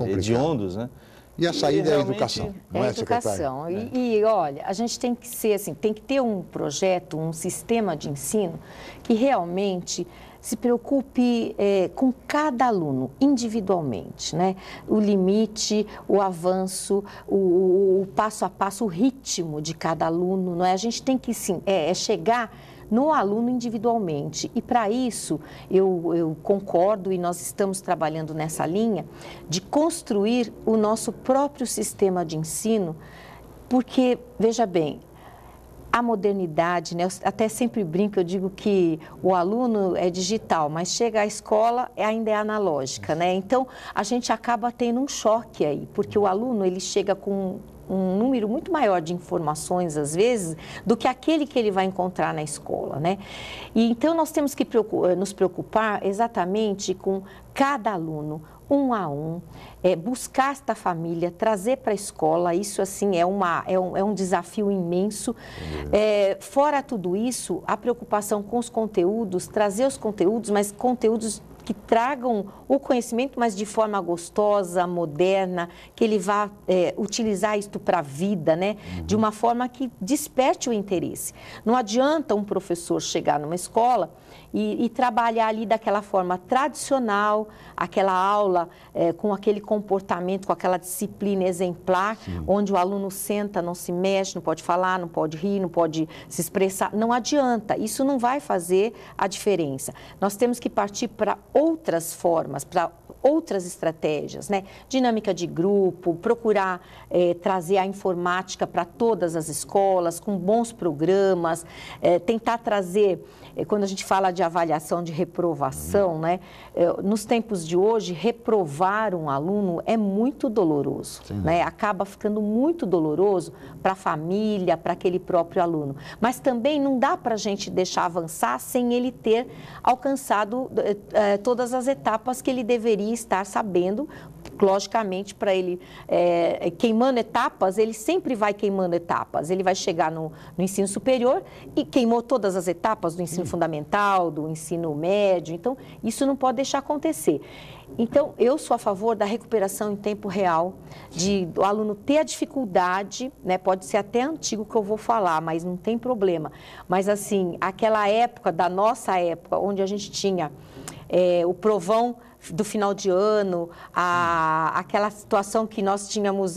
Speaker 12: hediondos, né?
Speaker 2: E a saída é a educação, não é,
Speaker 11: educação.
Speaker 2: secretária?
Speaker 11: E olha, a gente tem que ser assim, tem que ter um projeto, um sistema de ensino que realmente se preocupe com cada aluno individualmente, né? O limite, o avanço, o passo a passo, o ritmo de cada aluno, não é? A gente tem que sim, chegar no aluno individualmente. E para isso, eu concordo e nós estamos trabalhando nessa linha de construir o nosso próprio sistema de ensino, porque, veja bem, a modernidade, né? Eu até sempre brinco, eu digo que o aluno é digital, mas chega à escola ainda é analógica, né? Então, a gente acaba tendo um choque aí, porque o aluno, ele chega com um número muito maior de informações, às vezes, do que aquele que ele vai encontrar na escola, né? E então, nós temos que nos preocupar exatamente com cada aluno, um a um, buscar esta família, trazer para a escola, isso assim é um desafio imenso. Fora tudo isso, a preocupação com os conteúdos, trazer os conteúdos, mas conteúdos que tragam o conhecimento, mas de forma gostosa, moderna, que ele vá utilizar isto para a vida, né? De uma forma que desperte o interesse. Não adianta um professor chegar numa escola e trabalhar ali daquela forma tradicional, aquela aula com aquele comportamento, com aquela disciplina exemplar, sim, onde o aluno senta, não se mexe, não pode falar, não pode rir, não pode se expressar. Não adianta, isso não vai fazer a diferença. Nós temos que partir para outras formas, para outras estratégias, né? Dinâmica de grupo, procurar trazer a informática para todas as escolas, com bons programas, tentar trazer, quando a gente fala de avaliação de reprovação, né? Nos tempos de hoje, reprovar um aluno é muito doloroso, né? Acaba ficando muito doloroso para a família, para aquele próprio aluno. Mas também não dá para a gente deixar avançar sem ele ter alcançado todas as etapas que ele deveria estar sabendo. Logicamente, para ele, queimando etapas, ele sempre vai queimando etapas. Ele vai chegar no ensino superior e queimou todas as etapas do ensino fundamental, do ensino médio. Então, isso não pode deixar acontecer. Então, eu sou a favor da recuperação em tempo real, do aluno ter a dificuldade, né? Pode ser até antigo que eu vou falar, mas não tem problema. Mas, assim, aquela época, da nossa época, onde a gente tinha o provão do final de ano, aquela situação que nós tínhamos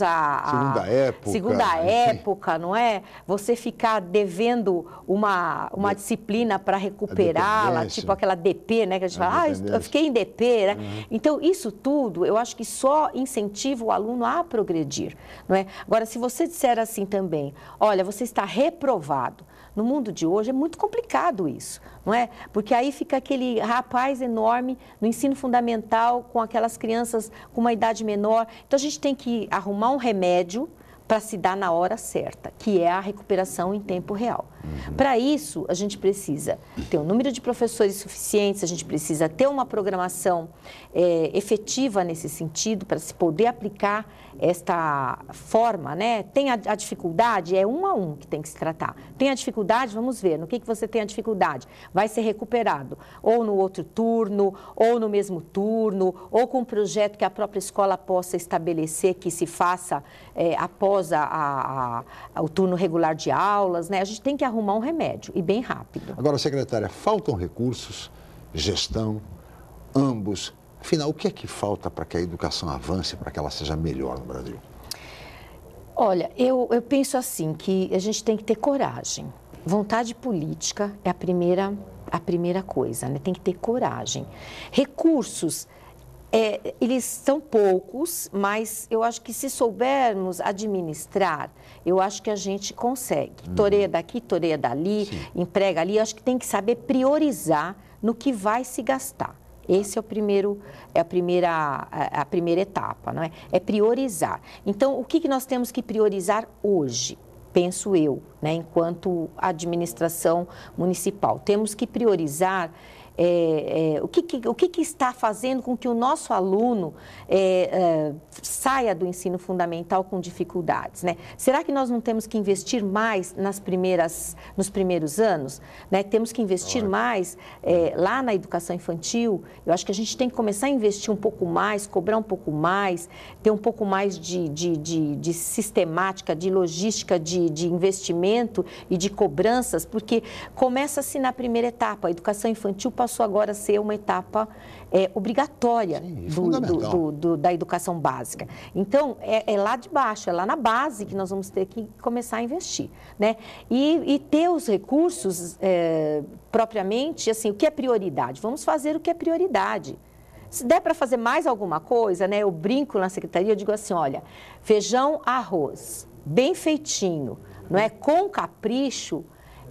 Speaker 11: segunda época, não é? Você ficar devendo uma disciplina para recuperá-la, tipo aquela DP, né? Que a gente fala, eu fiquei em DP, né? Então, isso tudo, eu acho que só incentiva o aluno a progredir, não é? Agora, se você disser assim também, olha, você está reprovado, no mundo de hoje é muito complicado isso, não é? Porque aí fica aquele rapaz enorme no ensino fundamental com aquelas crianças com uma idade menor. Então, a gente tem que arrumar um remédio para se dar na hora certa, que é a recuperação em tempo real. Para isso, a gente precisa ter um número de professores suficientes, a gente precisa ter uma programação efetiva nesse sentido, para se poder aplicar esta forma, né? Tem a dificuldade, é um a um que tem que se tratar. Tem a dificuldade, vamos ver, no que você tem a dificuldade? Vai ser recuperado, ou no outro turno, ou no mesmo turno, ou com um projeto que a própria escola possa estabelecer que se faça após o turno regular de aulas, né? A gente tem que arrumar um remédio, e bem rápido.
Speaker 2: Agora, secretária, faltam recursos, gestão, ambos. Afinal, o que é que falta para que a educação avance, para que ela seja melhor no Brasil?
Speaker 11: Olha, eu penso assim, que a gente tem que ter coragem. Vontade política é a primeira coisa, né? Tem que ter coragem. Recursos, eles são poucos, mas eu acho que se soubermos administrar, eu acho que a gente consegue. Toreia daqui, toreia dali, sim, emprega ali. Eu acho que tem que saber priorizar no que vai se gastar. Esse é a primeira etapa, não é? É priorizar. Então, o que nós temos que priorizar hoje? Penso eu, né, enquanto administração municipal. Temos que priorizar o que está fazendo com que o nosso aluno saia do ensino fundamental com dificuldades, né? Será que nós não temos que investir mais nos primeiros anos, né? Temos que investir mais lá na educação infantil. Eu acho que a gente tem que começar a investir um pouco mais, cobrar um pouco mais, ter um pouco mais de sistemática, de logística, de investimento e de cobranças, porque começa-se na primeira etapa. A educação infantil passou agora a ser uma etapa obrigatória da educação básica. Então, é lá de baixo, é lá na base que nós vamos ter que começar a investir, né? E ter os recursos propriamente, assim, o que é prioridade? Vamos fazer o que é prioridade. Se der para fazer mais alguma coisa, né? Eu brinco na secretaria, eu digo assim, olha, feijão, arroz, bem feitinho, não é? Com capricho,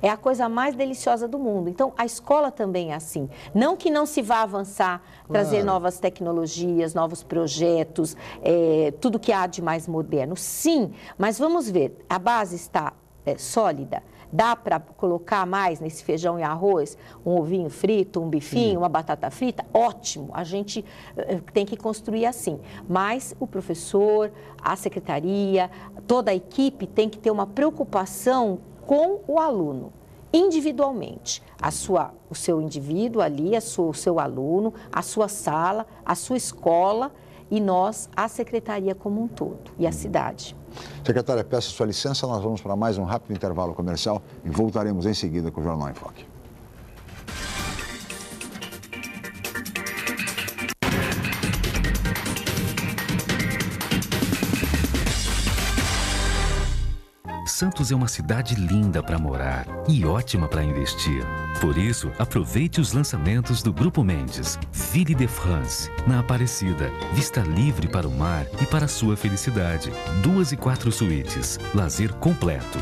Speaker 11: é a coisa mais deliciosa do mundo. Então, a escola também é assim. Não que não se vá avançar, trazer novas tecnologias, novos projetos, tudo que há de mais moderno. Sim, mas vamos ver, a base está sólida. Dá para colocar mais nesse feijão e arroz um ovinho frito, um bifinho, uma batata frita? Ótimo, a gente tem que construir assim. Mas o professor, a secretaria, toda a equipe tem que ter uma preocupação com o aluno, individualmente. O seu indivíduo ali, o seu aluno, a sua sala, a sua escola e nós, a secretaria como um todo e a cidade.
Speaker 2: Secretária, peço sua licença, nós vamos para mais um rápido intervalo comercial e voltaremos em seguida com o Jornal em Foque.
Speaker 4: Santos é uma cidade linda para morar e ótima para investir. Por isso, aproveite os lançamentos do Grupo Mendes. Ville de France, na Aparecida. Vista livre para o mar e para a sua felicidade. 2 e 4 suítes. Lazer completo.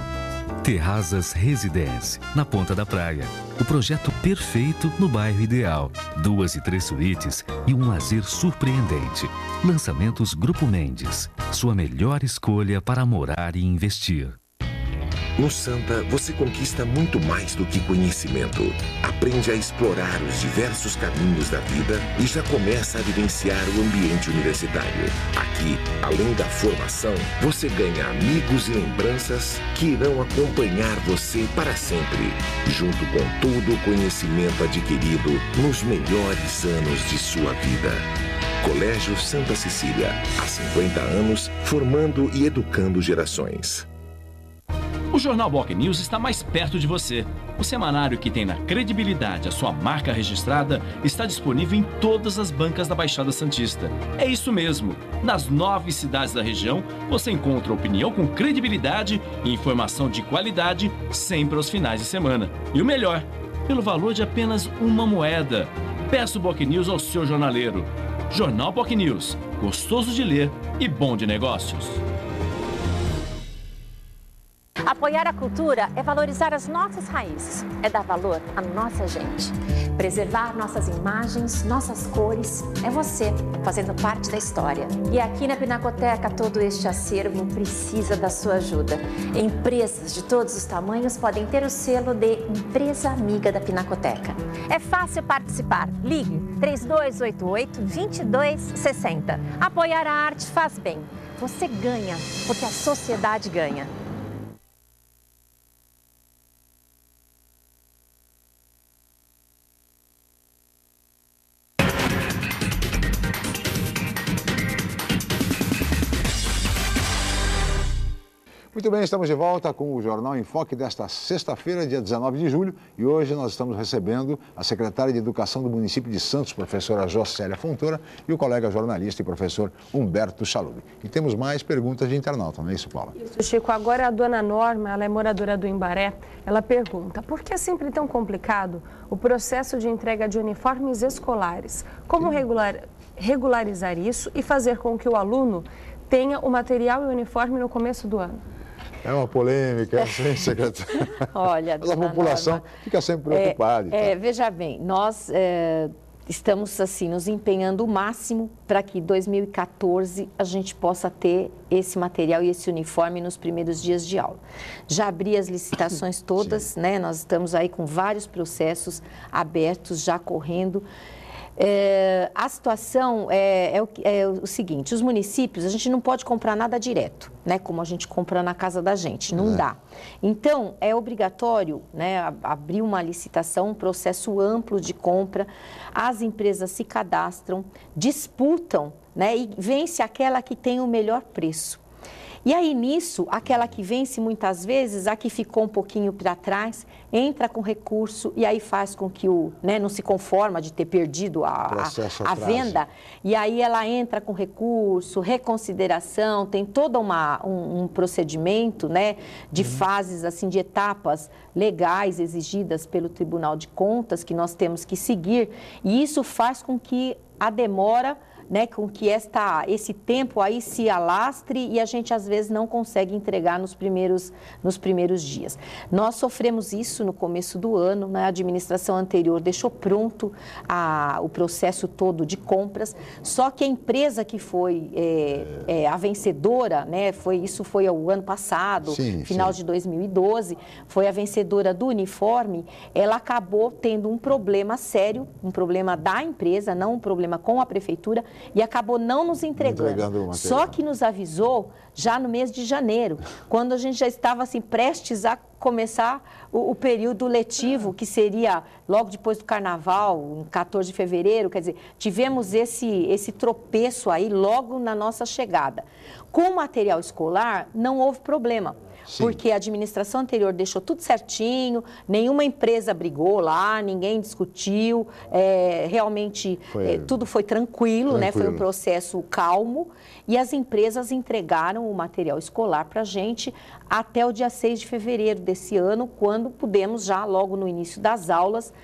Speaker 4: Terrazas Residence, na Ponta da Praia. O projeto perfeito no bairro ideal. 2 e 3 suítes e um lazer surpreendente. Lançamentos Grupo Mendes. Sua melhor escolha para morar e investir.
Speaker 14: No Santa, você conquista muito mais do que conhecimento. Aprende a explorar os diversos caminhos da vida e já começa a vivenciar o ambiente universitário. Aqui, além da formação, você ganha amigos e lembranças que irão acompanhar você para sempre, junto com todo o conhecimento adquirido nos melhores anos de sua vida. Colégio Santa Cecília, há 50 anos, formando e educando gerações.
Speaker 1: O Jornal Boc News está mais perto de você. O semanário que tem na credibilidade a sua marca registrada está disponível em todas as bancas da Baixada Santista. É isso mesmo. Nas 9 cidades da região, você encontra opinião com credibilidade e informação de qualidade sempre aos finais de semana. E o melhor, pelo valor de apenas uma moeda. Peça o Boc News ao seu jornaleiro. Jornal Boc News, gostoso de ler e bom de negócios.
Speaker 15: Apoiar a cultura é valorizar as nossas raízes, é dar valor à nossa gente. Preservar nossas imagens, nossas cores, é você fazendo parte da história. E aqui na Pinacoteca, todo este acervo precisa da sua ajuda. Empresas de todos os tamanhos podem ter o selo de Empresa Amiga da Pinacoteca.
Speaker 16: É fácil participar. Ligue 3288-2260. Apoiar a arte faz bem. Você ganha, porque a sociedade ganha.
Speaker 2: Muito bem, estamos de volta com o Jornal em Foque desta sexta-feira, dia 19 de julho, e hoje nós estamos recebendo a secretária de Educação do município de Santos, professora Jocélia Fontoura, e o colega jornalista e professor Humberto Chalub. E temos mais perguntas de internauta, não é isso, Paula?
Speaker 3: Isso, Chico. Agora a dona Norma, ela é moradora do Imbaré, ela pergunta, por que é sempre tão complicado o processo de entrega de uniformes escolares? Como regularizar isso e fazer com que o aluno tenha o material e o uniforme no começo do ano?
Speaker 2: É uma polêmica, assim, secretária.
Speaker 11: Olha,
Speaker 2: mas a população fica sempre preocupada.
Speaker 11: Veja bem, nós estamos assim nos empenhando o máximo para que em 2014 a gente possa ter esse material e esse uniforme nos primeiros dias de aula. Já abri as licitações todas, né? Nós estamos aí com vários processos abertos, já correndo. A situação é o seguinte, os municípios, a gente não pode comprar nada direto, né, como a gente compra na casa da gente, não dá. Então, é obrigatório, né, abrir uma licitação, um processo amplo de compra, as empresas se cadastram, disputam, né, e vence aquela que tem o melhor preço. E aí, nisso, aquela que vence muitas vezes, a que ficou um pouquinho para trás, entra com recurso e aí faz com que não se conforma de ter perdido a venda. E aí ela entra com recurso, reconsideração, tem todo um procedimento, né, de fases, assim, de etapas legais exigidas pelo Tribunal de Contas que nós temos que seguir. E isso faz com que a demora, né, com que esse tempo aí se alastre e a gente às vezes não consegue entregar nos primeiros dias. Nós sofremos isso no começo do ano, né? A administração anterior deixou pronto o processo todo de compras, só que a empresa que foi a vencedora, né, isso foi o ano passado, final de 2012, foi a vencedora do uniforme, ela acabou tendo um problema sério, um problema da empresa, não um problema com a prefeitura, e acabou não nos entregando. Só que nos avisou já no mês de janeiro, quando a gente já estava assim, prestes a começar o período letivo, que seria logo depois do Carnaval, em 14 de fevereiro. Quer dizer, tivemos esse tropeço aí logo na nossa chegada. Com o material escolar, não houve problema. Porque a administração anterior deixou tudo certinho, nenhuma empresa brigou lá, ninguém discutiu, realmente tudo foi tranquilo, né? Foi um processo calmo e as empresas entregaram o material escolar para a gente até o dia 6 de fevereiro desse ano, quando pudemos já, logo no início das aulas,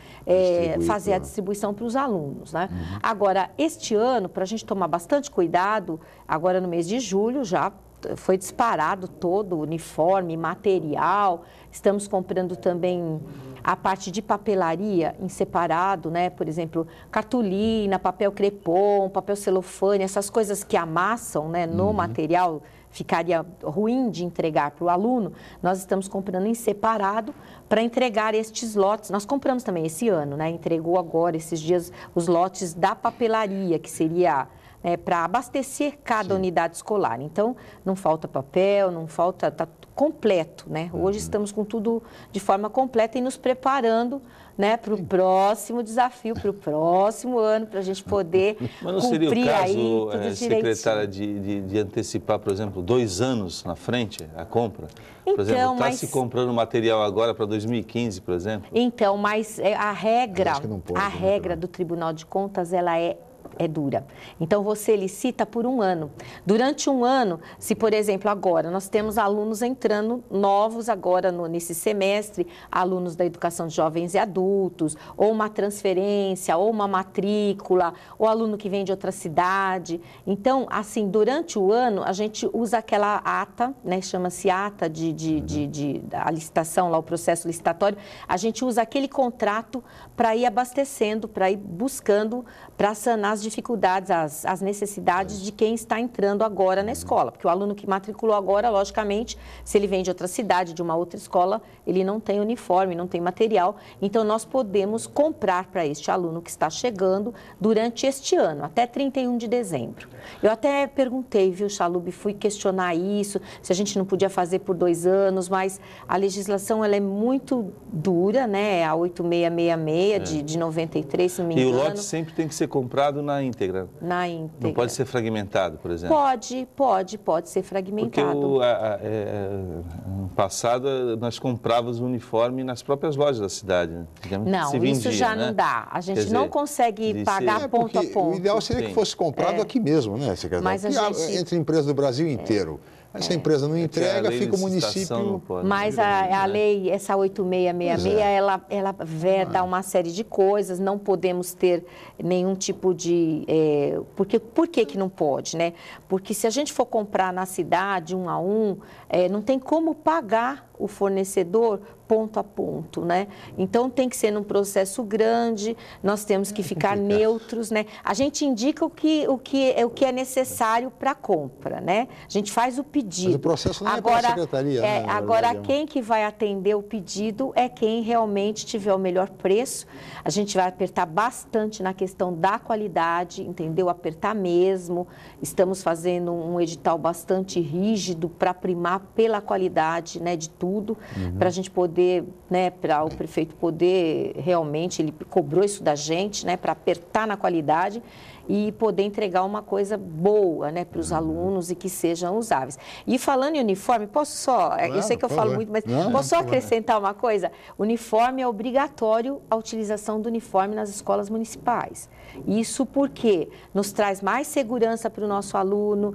Speaker 11: fazer a distribuição para os alunos, né? Agora, este ano, para a gente tomar bastante cuidado, agora no mês de julho já foi disparado todo o uniforme, material, estamos comprando também a parte de papelaria em separado, né? Por exemplo, cartolina, papel crepom, papel celofane, essas coisas que amassam, né, no material, ficaria ruim de entregar para o aluno, nós estamos comprando em separado para entregar estes lotes. Nós compramos também esse ano, né? Entregou agora, esses dias, os lotes da papelaria, que seria para abastecer cada unidade escolar. Então, não falta papel, não falta, está completo, né? Hoje estamos com tudo de forma completa e nos preparando, né, para o próximo desafio, para o próximo ano, para a gente poder
Speaker 12: Mas não
Speaker 11: cumprir
Speaker 12: seria o caso,
Speaker 11: aí tudo
Speaker 12: secretária, de antecipar, por exemplo, 2 anos na frente a compra?
Speaker 11: Então,
Speaker 12: por exemplo, está se comprando material agora para 2015, por exemplo?
Speaker 11: Então, mas a regra do Tribunal de Contas, ela é dura. Então, você licita por 1 ano. Durante 1 ano, se, por exemplo, agora nós temos alunos entrando novos agora nesse semestre, alunos da educação de jovens e adultos, ou uma transferência, ou uma matrícula, ou aluno que vem de outra cidade. Então, assim, durante o ano, a gente usa aquela ata, né, chama-se ata da licitação, lá o processo licitatório, a gente usa aquele contrato para ir abastecendo, para ir buscando, para sanar as dificuldades, as necessidades de quem está entrando agora na escola. Porque o aluno que matriculou agora, logicamente, se ele vem de outra cidade, de uma outra escola, ele não tem uniforme, não tem material. Então, nós podemos comprar para este aluno que está chegando durante este ano, até 31 de dezembro. Eu até perguntei, viu, Chalub, fui questionar isso, se a gente não podia fazer por 2 anos, mas a legislação ela é muito dura, né? A 8666 de 93, se não me engano.
Speaker 12: E o lote sempre tem que ser comprado na íntegra.
Speaker 11: Na íntegra.
Speaker 12: Não pode ser fragmentado, por exemplo?
Speaker 11: Pode ser fragmentado.
Speaker 12: Porque no passado nós comprávamos o uniforme nas próprias lojas da cidade. Né?
Speaker 11: Não, isso já não dá. A gente não consegue pagar ponto a ponto.
Speaker 2: O ideal seria que fosse comprado aqui mesmo, né, secretário?
Speaker 11: Mas
Speaker 2: entre empresas do Brasil inteiro. Essa empresa não entrega, fica o município...
Speaker 11: Mas a lei, essa 8666, ela veda uma série de coisas, não podemos ter nenhum tipo de... Por que não pode, né? Porque se a gente for comprar na cidade, 1 a 1, não tem como pagar o fornecedor ponto a ponto, né? Então tem que ser num processo grande, nós temos que ficar neutros, né? A gente indica o que é necessário para a compra, né? A gente faz o pedido. Mas
Speaker 2: o processo não é para a secretaria, né?
Speaker 11: Agora, quem que vai atender o pedido é quem realmente tiver o melhor preço. A gente vai apertar bastante na questão da qualidade, entendeu? Apertar mesmo. Estamos fazendo um edital bastante rígido para primar pela qualidade, né, de tudo, para a gente poder, né, para o prefeito poder realmente, ele cobrou isso da gente, né, para apertar na qualidade e poder entregar uma coisa boa, né, para os alunos e que sejam usáveis. E falando em uniforme, posso só, eu sei que eu falo muito, mas posso só acrescentar uma coisa? Uniforme é obrigatório a utilização do uniforme nas escolas municipais. Isso porque nos traz mais segurança para o nosso aluno,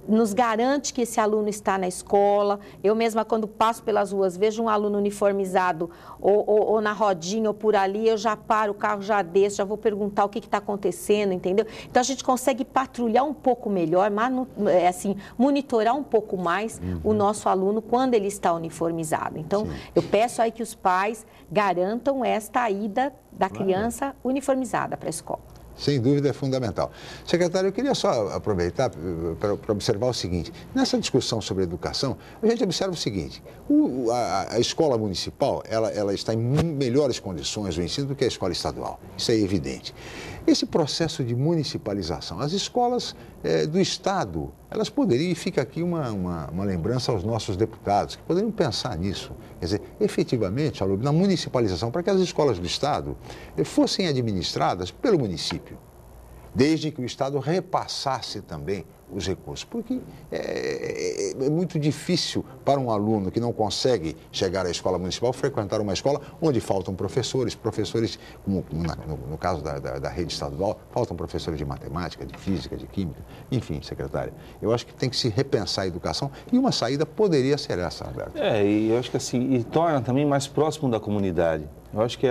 Speaker 11: nos garante que esse aluno está na escola. Eu mesma, quando passo pelas ruas, vejo um aluno uniformizado ou na rodinha ou por ali, eu já paro, o carro já desço, já vou perguntar o que está acontecendo, entendeu? Então, a gente consegue patrulhar um pouco melhor, assim, monitorar um pouco mais o nosso aluno quando ele está uniformizado. Então, eu peço aí que os pais garantam esta ida da criança uniformizada para a escola.
Speaker 2: Sem dúvida, é fundamental. Secretário, eu queria só aproveitar para observar o seguinte. Nessa discussão sobre educação, a gente observa o seguinte. A escola municipal, ela está em melhores condições, o ensino, do que a escola estadual. Isso é evidente. Esse processo de municipalização, as escolas do Estado, elas poderiam, e fica aqui uma lembrança aos nossos deputados, que poderiam pensar nisso. Quer dizer, efetivamente, na municipalização, para que as escolas do Estado fossem administradas pelo município, desde que o Estado repassasse também os recursos, porque é muito difícil para um aluno que não consegue chegar à escola municipal frequentar uma escola onde faltam professores, como no caso da rede estadual, faltam professores de matemática, de física, de química, enfim, secretária. Eu acho que tem que se repensar a educação e uma saída poderia ser essa, Alberto.
Speaker 12: E eu acho que assim, e torna também mais próximo da comunidade. Eu acho que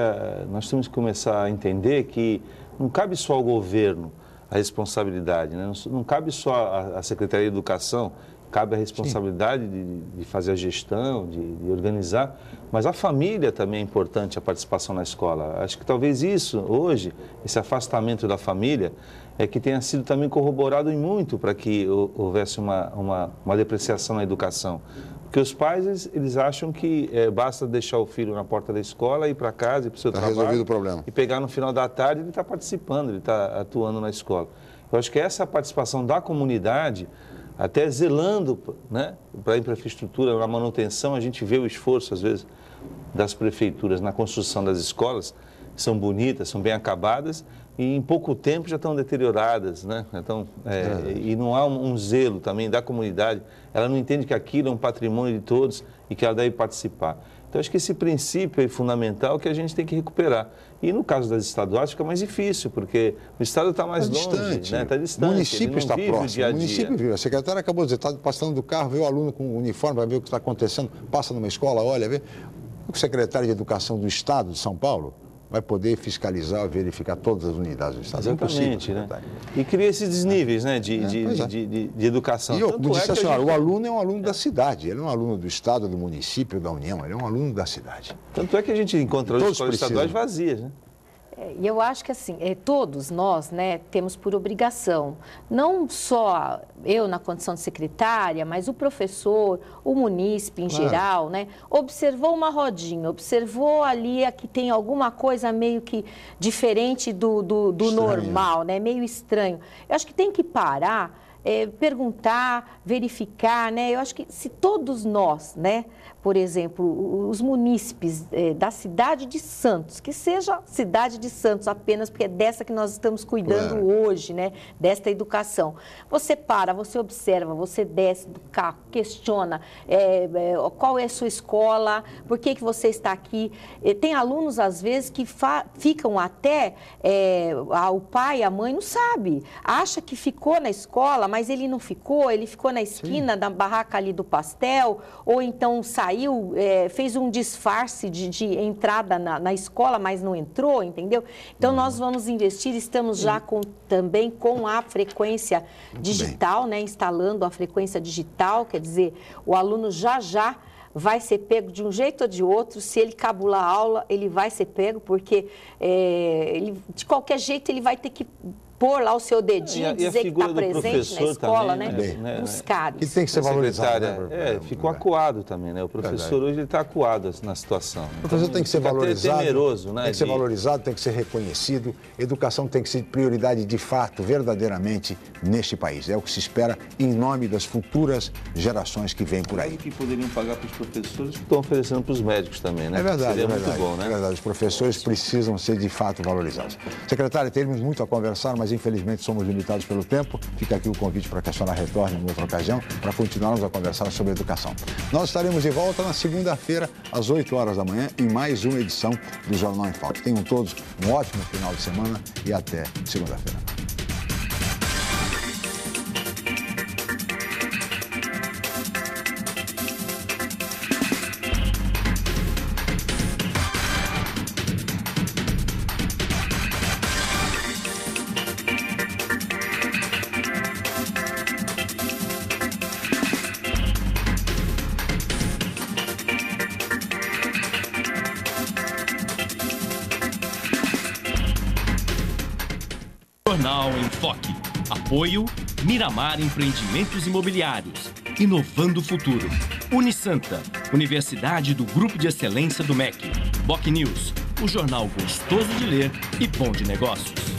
Speaker 12: nós temos que começar a entender que não cabe só ao governo a responsabilidade, né? Não cabe só à Secretaria de Educação, cabe a responsabilidade de fazer a gestão, de organizar, mas a família também é importante, a participação na escola. Acho que talvez isso, hoje, esse afastamento da família, é que tenha sido também corroborado em muito para que houvesse uma depreciação na educação. Porque os pais, eles acham que basta deixar o filho na porta da escola, ir para casa, ir para o seu trabalho.
Speaker 2: Resolvido o problema.
Speaker 12: E pegar no final da tarde, ele está participando, ele está atuando na escola. Eu acho que essa participação da comunidade, até zelando, né, para a infraestrutura, na manutenção, a gente vê o esforço, às vezes, das prefeituras na construção das escolas, são bonitas, são bem acabadas, e em pouco tempo já estão deterioradas, né? Então, e não há um zelo também da comunidade, ela não entende que aquilo é um patrimônio de todos e que ela deve participar. Então, acho que esse princípio é fundamental que a gente tem que recuperar. E no caso das estaduais fica mais difícil, porque o estado está mais longe,
Speaker 2: distante,
Speaker 12: né? Está distante.
Speaker 2: O município está próximo,
Speaker 12: dia a dia.
Speaker 2: o município vive. A secretária acabou de dizer, está passando do carro, vê o aluno com o uniforme, vai ver o que está acontecendo, passa numa escola, olha, vê. O secretário de Educação do Estado de São Paulo vai poder fiscalizar, verificar todas as unidades do Estado.
Speaker 12: Exatamente, né? E cria esses desníveis, né, de educação.
Speaker 2: E eu, como disse a senhora, o aluno é um aluno da cidade, ele não é um aluno do Estado, do município, da União, ele é um aluno da cidade.
Speaker 12: Tanto é que a gente encontra as escolas estaduais vazias, né?
Speaker 11: E eu acho que assim, todos nós, né, temos por obrigação, não só eu na condição de secretária, mas o professor, o munícipe em geral, né, observou uma rodinha, observou ali que tem alguma coisa meio que diferente do normal, né, meio estranho. Eu acho que tem que parar, perguntar, verificar, né, eu acho que se todos nós, né, por exemplo, os munícipes da cidade de Santos, que seja cidade de Santos apenas, porque é dessa que nós estamos cuidando hoje, né? Desta educação. Você para, você observa, você desce do carro, questiona qual é a sua escola, por que você está aqui. Tem alunos, às vezes, que ficam até, o pai, a mãe não sabe, acha que ficou na escola, mas ele não ficou, ele ficou na esquina da barraca ali do pastel, ou então saiu, fez um disfarce de entrada na escola, mas não entrou, entendeu? Então, nós vamos investir, estamos já também com a frequência digital, né? Instalando a frequência digital, quer dizer, o aluno já vai ser pego de um jeito ou de outro. Se ele cabular a aula, ele vai ser pego, porque de qualquer jeito ele vai ter que pôr lá o seu dedinho, dizer que está presente na escola,
Speaker 12: também,
Speaker 11: né? Os caras.
Speaker 2: Que tem que ser valorizado. Né?
Speaker 12: Ficou acuado também, né? O professor hoje está acuado na situação.
Speaker 2: O professor tem que ser valorizado,
Speaker 12: temeroso, né?
Speaker 2: Tem que ser valorizado, tem que ser reconhecido. Educação tem que ser prioridade de fato, verdadeiramente, neste país. É o que se espera em nome das futuras gerações que vêm por aí.
Speaker 12: Que poderiam pagar para os professores que estão oferecendo para os médicos também, né?
Speaker 2: É verdade,
Speaker 12: Seria
Speaker 2: é verdade.
Speaker 12: muito bom, né?
Speaker 2: É verdade, os professores precisam ser de fato valorizados. Secretário, temos muito a conversar, mas infelizmente somos limitados pelo tempo. Fica aqui o convite para que a senhora retorne em outra ocasião para continuarmos a conversar sobre educação. Nós estaremos de volta na segunda-feira, às 8 horas da manhã, em mais uma edição do Jornal em Foque. Tenham todos um ótimo final de semana e até segunda-feira.
Speaker 1: Jornal em Foque. Apoio Miramar Empreendimentos Imobiliários. Inovando o futuro. Unisanta, Universidade do Grupo de Excelência do MEC. BocNews, o jornal gostoso de ler e bom de negócios.